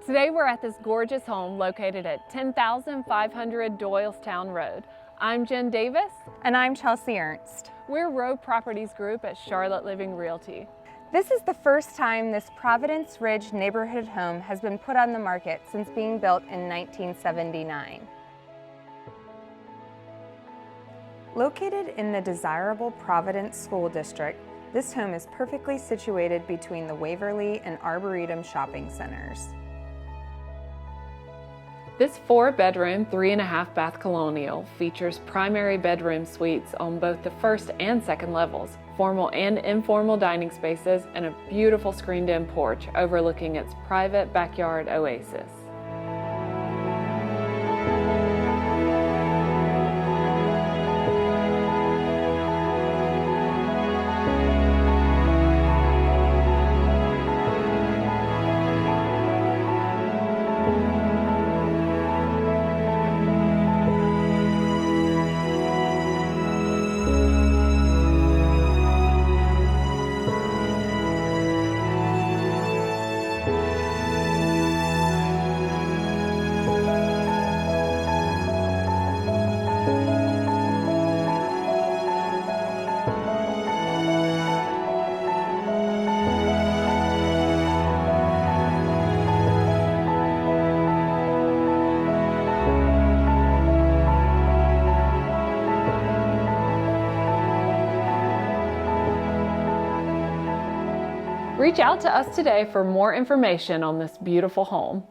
Today we're at this gorgeous home located at 10,500 Doylestown Road. I'm Jen Davis. And I'm Chelsea Ernst. We're Row Properties Group at Charlotte Living Realty. This is the first time this Providence Ridge neighborhood home has been put on the market since being built in 1979. Located in the desirable Providence School District, this home is perfectly situated between the Waverly and Arboretum shopping centers. This 4-bedroom, 3.5-bath colonial features primary bedroom suites on both the first and second levels, formal and informal dining spaces, and a beautiful screened-in porch overlooking its private backyard oasis. Reach out to us today for more information on this beautiful home.